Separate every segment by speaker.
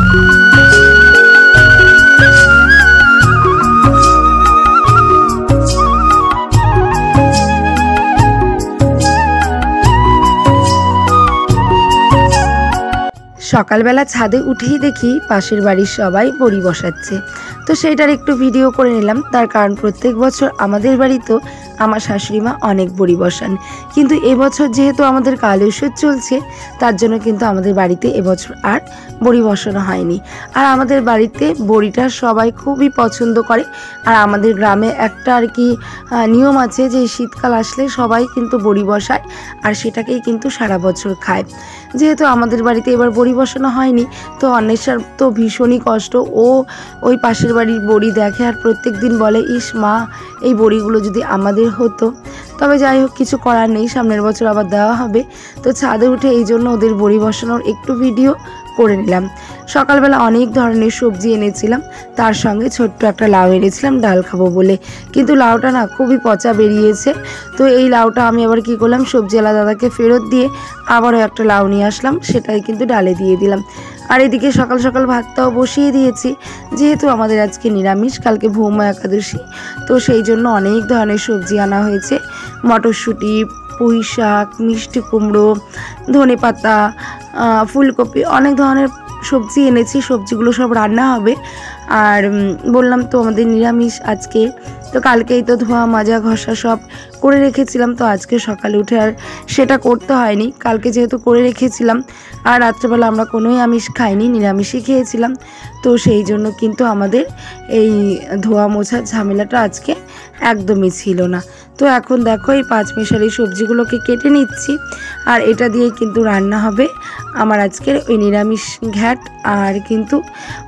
Speaker 1: সকালবেলা ছাদে উঠেই দেখি পাশের বাড়ির সবাই বড়ি বসাচ্ছে। তো সেইটার একটু ভিডিও করে নিলাম। তার কারণ প্রত্যেক বছর আমাদের বাড়িতেও আমার শাশুড়ি মা অনেক বড়ি বসান, কিন্তু এবছর যেহেতু আমাদের কালী উৎসব চলছে তার জন্য কিন্তু আমাদের বাড়িতে এবছর আর বড়ি বসানো হয়নি। আর আমাদের বাড়িতে বড়িটা সবাই খুবই পছন্দ করে। আর আমাদের গ্রামে একটা আর কি নিয়ম আছে যে শীতকাল আসলে সবাই কিন্তু বড়ি বসায় আর সেটাকেই কিন্তু সারা বছর খায়। যেহেতু আমাদের বাড়িতে এবার বড়ি বসানো হয়নি, তো অন্বেষার তো ভীষণই কষ্ট। ও ওই পাশের বাড়ির বড়ি দেখে আর প্রত্যেক দিন বলে, ইস মা, এই বড়িগুলো যদি আমাদের হতো। তবে যাই হোক, কিছু করার নেই, সামনের বছর আবার দেওয়া হবে। তো ছাদে উঠে এই জন্য ওদের বড়ি বসানোর একটু ভিডিও করে নিলাম। সকালবেলা অনেক ধরনের সবজি এনেছিলাম, তার সঙ্গে ছোট্ট একটা লাউ এনেছিলাম ডাল খাবো বলে, কিন্তু লাউটা না খুবই পচা বেরিয়েছে। তো এই লাউটা আমি আবার কি করলাম, সবজিওয়ালা দাদাকে ফেরত দিয়ে আবারও একটা লাউ নিয়ে আসলাম, সেটাই কিন্তু ডালে দিয়ে দিলাম। আর এদিকে সকাল সকাল ভাতটাও বসিয়ে দিয়েছি, যেহেতু আমাদের আজকে নিরামিষ, কালকে ভৌম একাদশী। তো সেই জন্য অনেক ধরনের সবজি আনা হয়েছে, মটরশুঁটি, পুঁই শাক, মিষ্টি কুমড়ো, ধনেপাতা, ফুলকপি, অনেক ধরনের সবজি এনেছি। সবজিগুলো সব রান্না হবে। আর বললাম তো আমাদের নিরামিষ আজকে। তো কালকেই তো ধোয়া মাজা ঘষা সব করে রেখেছিলাম, তো আজকে সকালে উঠে আর সেটা করতে হয়নি। কালকে যেহেতু করে রেখেছিলাম, আর রাত্রেবেলা আমরা কোনোই আমিষ খাইনি, নিরামিষই খেয়েছিলাম। তো সেই জন্য কিন্তু আমাদের এই ধোয়া মোছার ঝামেলাটা আজকে একদমই ছিল না। তো এখন দেখো এই পাঁচমিশালি সবজিগুলোকে কেটে নিচ্ছি, আর এটা দিয়ে কিন্তু রান্না হবে আমার আজকের ওই নিরামিষ ঘ্যাট আর কিন্তু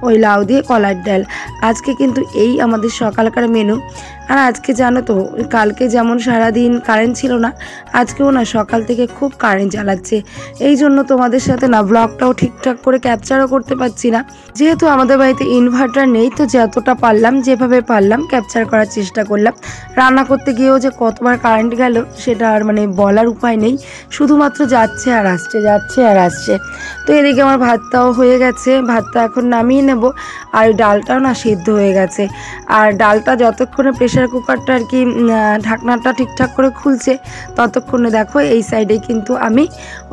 Speaker 1: ওই লাউ দিয়ে কলার ডাল। আজকে কিন্তু এই আমাদের সকালকার মেনু। আর আজকে জানো তো, কালকে যেমন সারাদিন কারেন্ট ছিল না, আজকেও না সকাল থেকে খুব কারেন্ট জ্বালাচ্ছে। এই জন্য তোমাদের সাথে না ব্লগটাও ঠিকঠাক করে ক্যাপচারও করতে পারছি না। যেহেতু আমাদের বাড়িতে ইনভার্টার নেই, তো যতটা পারলাম যেভাবে পারলাম ক্যাপচার করার চেষ্টা করলাম। রান্না করতে গিয়েও যে কতবার কারেন্ট গেল সেটা আর মানে বলার উপায় নেই, শুধুমাত্র যাচ্ছে আর আসছে, যাচ্ছে আর আসছে। তো এদিকে আমার ভাতটাও হয়ে গেছে, ভাতটা এখন নামিয়ে নেব। আর ডালটাও না সিদ্ধ হয়ে গেছে। আর ডালটা যতক্ষণে প্রেশার কুকারটা আর কি ঢাকনাটা ঠিকঠাক করে খুলছে, ততক্ষণে দেখো এই সাইডে কিন্তু আমি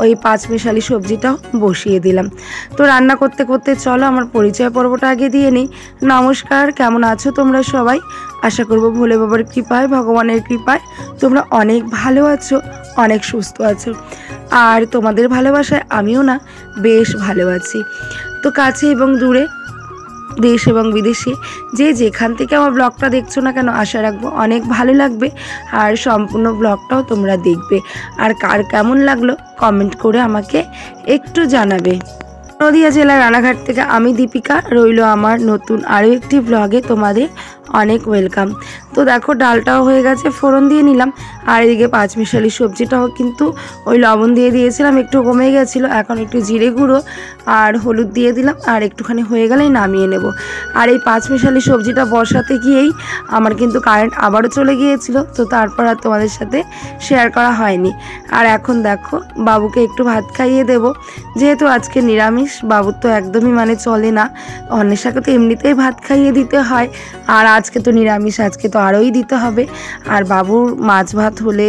Speaker 1: ওই পাঁচমিশালি সবজিটাও বসিয়ে দিলাম। তো রান্না করতে করতে চলো আমার পরিচয় পর্বটা আগে দিয়ে নিই। নমস্কার, কেমন আছো তোমরা সবাই? আশা করবো ভোলে বাবার কৃপায়, ভগবানের কৃপায় তোমরা অনেক ভালো আছো, অনেক সুস্থ আছো। আর তোমাদের ভালোবাসায় আমিও না বেশ ভালো আছি। তো কাছে এবং দূরে, দেশ এবং বিদেশে যে যেখান থেকে আমার ব্লগটা দেখছো না কেন, আশা রাখবো অনেক ভালো লাগবে আর সম্পূর্ণ ব্লগটাও তোমরা দেখবে। আর কার কেমন লাগলো কমেন্ট করে আমাকে একটু জানাবে। নদিয়া জেলার রানাঘাট থেকে আমি দীপিকা রইল আমার নতুন আরও একটি ব্লগে তোমাদের অনেক ওয়েলকাম। তো দেখো ডালটাও হয়ে গেছে, ফোড়ন দিয়ে নিলাম। আর এদিকে পাঁচমিশালি সবজিটাও কিন্তু ওই লবণ দিয়ে দিয়েছিলাম, একটু কমে গেছিলো, এখন একটু জিরে গুঁড়ো আর হলুদ দিয়ে দিলাম। আর একটুখানি হয়ে গেলেই নামিয়ে নেব। আর এই পাঁচমিশালি সবজিটা বসাতে গিয়েই আমার কিন্তু কারেন্ট আবারও চলে গিয়েছিল, তো তারপর আর তোমাদের সাথে শেয়ার করা হয়নি। আর এখন দেখো বাবুকে একটু ভাত খাইয়ে দেব, যেহেতু আজকে নিরামিষ। বাবুর তো একদমই মানে চলে না, অন্বেষাকে তো এমনিতেই ভাত খাইয়ে দিতে হয়, আর আজকে তো নিরামিষ, আজকে তো আরোই দিতে হবে। আর বাবুর মাছ ভাত হলে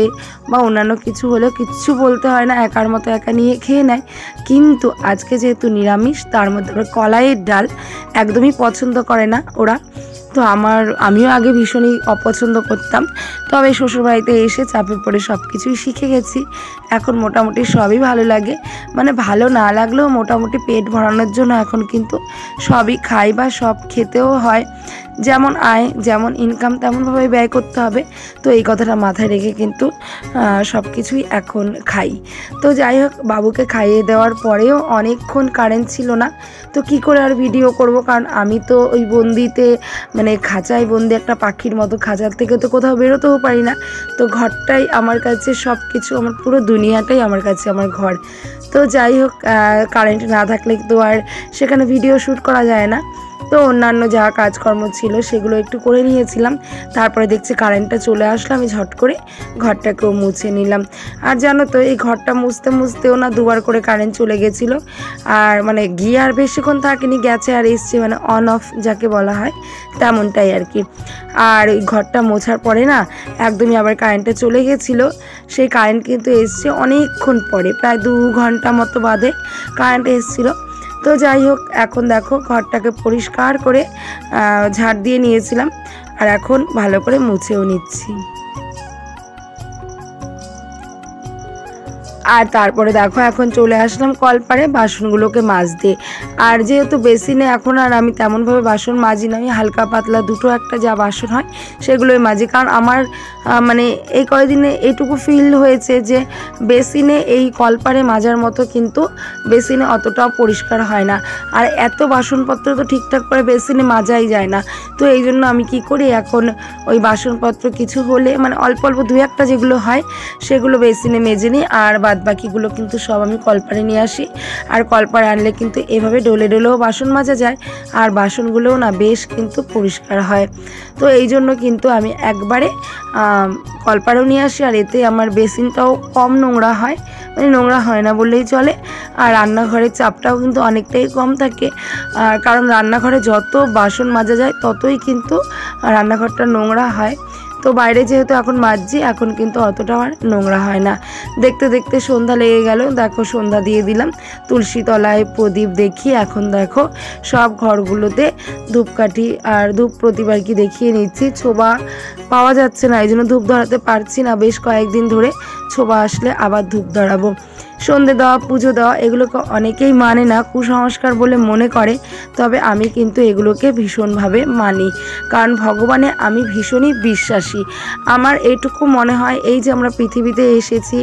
Speaker 1: বা অন্যান্য কিছু হলেও কিচ্ছু বলতে হয় না, একার মতো একা নিয়ে খেয়ে নেয়। কিন্তু আজকে যেহেতু নিরামিষ, তার মধ্যে আবার কলাইয়ের ডাল একদমই পছন্দ করে না ওরা। তো আমিও আগে ভীষণই অপছন্দ করতাম, তবে শ্বশুরবাড়িতে এসে চাপে পড়ে সব কিছুই শিখে গেছি। এখন মোটামুটি সবই ভালো লাগে, মানে ভালো না লাগলেও মোটামুটি পেট ভরানোর জন্য এখন কিন্তু সবই খাই বা সব খেতেও হয়। যেমন আয়, যেমন ইনকাম, তেমনভাবে ব্যয় করতে হবে। তো এই কথাটা মাথায় রেখে কিন্তু সব কিছুই এখন খাই। তো যাই হোক, বাবুকে খাইয়ে দেওয়ার পরেও অনেকক্ষণ কারেন্ট ছিল না, তো কি করে আর ভিডিও করব, কারণ আমি তো ওই বন্দিতে মানে খাঁচায় বন্দি একটা পাখির মতো, খাঁচার থেকে তো কোথাও বেরোতেও পারি না। তো ঘরটাই আমার কাছে সব কিছু, আমার পুরো দুনিয়াটাই আমার কাছে আমার ঘর। তো যাই হোক, কারেন্ট না থাকলে তো আর সেখানে ভিডিও শ্যুট করা যায় না। তো অন্যান্য যা কাজকর্ম ছিল সেগুলো একটু করে নিয়েছিলাম। তারপরে দেখছি কারেন্টটা চলে আসলো, আমি ঝট করে ঘরটাকেও মুছে নিলাম। আর জানো তো এই ঘরটা মুছতে মুছতেও না দুবার করে কারেন্ট চলে গেছিলো। আর মানে গিয়ে আর বেশিক্ষণ থাকেনি, গেছে আর এসছে, মানে অন অফ যাকে বলা হয় তেমনটাই আর কি। আর ওই ঘরটা মোছার পরে না একদমই আবার কারেন্টটা চলে গেছিলো। সেই কারেন্ট কিন্তু এসছে অনেকক্ষণ পরে, প্রায় 2 ঘন্টা মতো বাদে কারেন্ট এসেছিলো। তো যাই হোক, এখন দেখো ঘরটাকে পরিষ্কার করে ঝাড় দিয়ে নিয়েছিলাম, আর এখন ভালো করে মুছেও নিচ্ছি। আর তারপরে দেখো এখন চলে আসলাম কলপারে বাসনগুলোকে মাজতে। আর যেহেতু বেসিনে এখন আর আমি তেমনভাবে বাসন মাজি না, আমি হালকা পাতলা দুটো একটা যা বাসন হয় সেগুলোই মাজি। কারণ আমার মানে এই কয়েকদিনে এইটুকু ফিল হয়েছে যে বেসিনে এই কলপারে মাজার মতো কিন্তু বেসিনে অতটাও পরিষ্কার হয় না। আর এত বাসনপত্র তো ঠিকঠাক করে বেসিনে মাজাই যায় না। তো এই জন্য আমি কি করি, এখন ওই বাসনপত্র কিছু হলে মানে অল্প অল্প 2-1টা যেগুলো হয় সেগুলো বেসিনে মেজে নিই, আর বাদবাকিগুলো কিন্তু সব আমি কলপারে নিয়ে আসি। আর কলপারে আনলে কিন্তু এভাবে ডলে ডলেও বাসন মাজা যায়, আর বাসনগুলোও না বেশ কিন্তু পরিষ্কার হয়। তো এই জন্য কিন্তু আমি একবারে কলপারেও নিয়ে আসি, আর এতে আমার বেসিনটাও কম নোংরা হয়, মানে নোংরা হয় না বললেই চলে। আর রান্নাঘরের চাপটাও কিন্তু অনেকটাই কম থাকে, কারণ রান্নাঘরে যত বাসন মাজা যায় ততই কিন্তু রান্নাঘরটা নোংরা হয়। তো বাইরে যেহেতু এখন মাজছি, এখন কিন্তু অতটা আর নোংরা হয় না। দেখতে দেখতে সন্ধ্যা লেগে গেল, দেখো সন্ধ্যা দিয়ে দিলাম, তুলসী তলায় প্রদীপ দেখিয়ে এখন দেখো সব ঘরগুলোতে ধূপকাঠি আর ধূপ প্রদীপ আর কি দেখিয়ে নিচ্ছি। ছোবা পাওয়া যাচ্ছে না, এই জন্য ধূপ ধরাতে পারছি না, বেশ কয়েকদিন ধরে। ছোবা আসলে আবার ধূপ ধরাবো। সন্ধে দেওয়া, পুজো দেওয়া এগুলোকে অনেকেই মানে না, কুসংস্কার বলে মনে করে, তবে আমি কিন্তু এগুলোকে ভীষণভাবে মানি, কারণ ভগবানে আমি ভীষণই বিশ্বাসী। আমার এইটুকু মনে হয়, এই যে আমরা পৃথিবীতে এসেছি,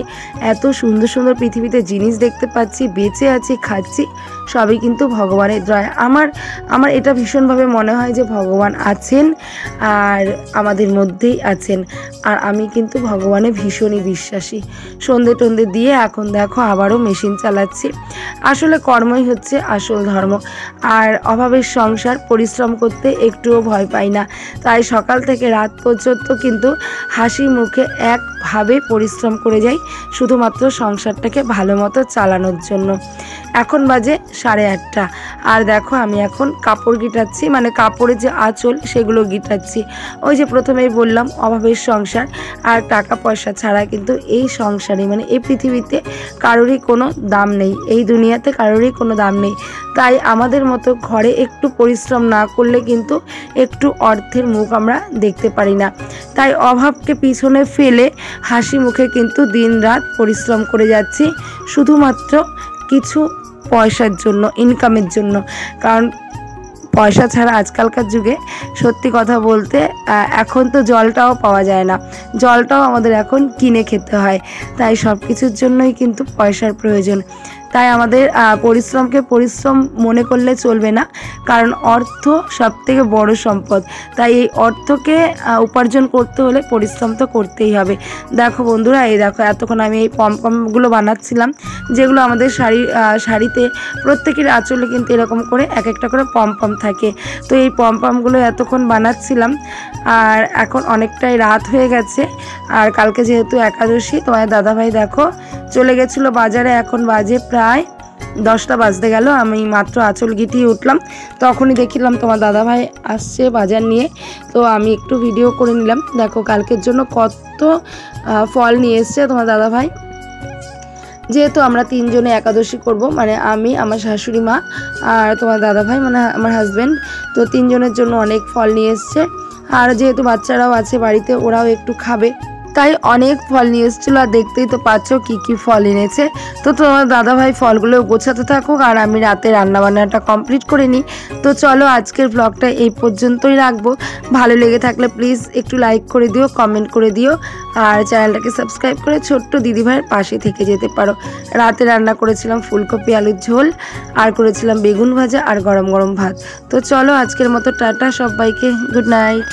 Speaker 1: এত সুন্দর সুন্দর পৃথিবীতে জিনিস দেখতে পাচ্ছি, বেঁচে আছি, খাচ্ছি, সবই কিন্তু ভগবানের দয়া। আমার এটা ভীষণভাবে মনে হয় যে ভগবান আছেন আর আমাদের মধ্যেই আছেন, আর আমি কিন্তু ভগবানে ভীষণই বিশ্বাসী। সন্ধে টন্ধে দিয়ে এখন দেখো আবারও মেশিন চালাচ্ছি। আসলে কর্মই হচ্ছে আসল ধর্ম, আর অভাবের সংসার, পরিশ্রম করতে একটুও ভয় পাই না। তাই সকাল থেকে রাত পর্যন্ত কিন্তু হাসি মুখে একভাবে পরিশ্রম করে যাই, শুধুমাত্র সংসারটাকে ভালো মতো চালানোর জন্য। এখন বাজে 8:30, আর দেখো আমি এখন কাপড় গিটাচ্ছি, মানে কাপড়ের যে আঁচল সেগুলো গিটাচ্ছি। ওই যে প্রথমেই বললাম অভাবের সংসার, আর টাকা পয়সা ছাড়া কিন্তু এই সংসারে মানে এই পৃথিবীতে কারোরই কোনো দাম নেই, এই দুনিয়াতে কারোরই কোনো দাম নেই। তাই আমাদের মতো ঘরে একটু পরিশ্রম না করলে কিন্তু একটু অর্থের মুখ আমরা দেখতে পারি না। তাই অভাবকে পিছনে ফেলে হাসি মুখে কিন্তু দিন রাত পরিশ্রম করে যাচ্ছি, শুধুমাত্র কিছু পয়সার জন্য, ইনকামের জন্য। কারণ পয়সা ছাড়া আজকালকার যুগে সত্যি কথা বলতে এখন তো জলটাও পাওয়া যায় না, জলটাও আমাদের এখন কিনে খেতে হয়। তাই সব কিছুর জন্যই কিন্তু পয়সার প্রয়োজন। তাই আমাদের পরিশ্রমকে পরিশ্রম মনে করলে চলবে না, কারণ অর্থ সবথেকে বড় সম্পদ। তাই এই অর্থকে উপার্জন করতে হলে পরিশ্রম তো করতেই হবে। দেখো বন্ধুরা, এই দেখো এতক্ষণ আমি এই পমপমগুলো বানাচ্ছিলাম, যেগুলো আমাদের শাড়িতে প্রত্যেকের আঁচলে কিন্তু এরকম করে এক একটা করে পমপম থাকে। তো এই পমপমগুলো এতক্ষণ বানাচ্ছিলাম, আর এখন অনেকটাই রাত হয়ে গেছে। আর কালকে যেহেতু একাদশী, তোমার দাদাভাই দেখো চলে গেছিলো বাজারে, এখন বাজে প্রায় 10টা বাজতে গেল। আমি মাত্র আঁচল গিটিয়ে উঠলাম, তখনই দেখলাম তোমার দাদাভাই আসছে বাজার নিয়ে। তো আমি একটু ভিডিও করে নিলাম। দেখো কালকের জন্য কত ফল নিয়ে এসছে তোমার দাদাভাই। যেহেতু আমরা 3 জনে একাদশী করব, মানে আমি, আমার শাশুড়ি মা আর তোমার দাদাভাই মানে আমার হাজব্যান্ড, তো 3 জনের জন্য অনেক ফল নিয়ে এসছে। আর যেহেতু বাচ্চারাও আছে বাড়িতে, ওরাও একটু খাবে, তাই অনেক ফল নিয়ে এসেছিলো। আর দেখতেই তো পাচ্ছ কি কি ফল এনেছে। তো তোমার দাদাভাই ফলগুলো গোছাতে থাকুক, আর আমি রাতে রান্নাবান্নাটা কমপ্লিট করে নিই। তো চলো আজকের ব্লগটা এই পর্যন্তই রাখবো। ভালো লেগে থাকলে প্লিজ একটু লাইক করে দিও, কমেন্ট করে দিও, আর চ্যানেলটাকে সাবস্ক্রাইব করে ছোট্ট দিদিভাইয়ের পাশে থেকে যেতে পারো। রাতে রান্না করেছিলাম ফুলকপি আলুর ঝোল, আর করেছিলাম বেগুন ভাজা, আর গরম গরম ভাত। তো চলো আজকের মতো টাটা সবাইকে, গুড নাইট।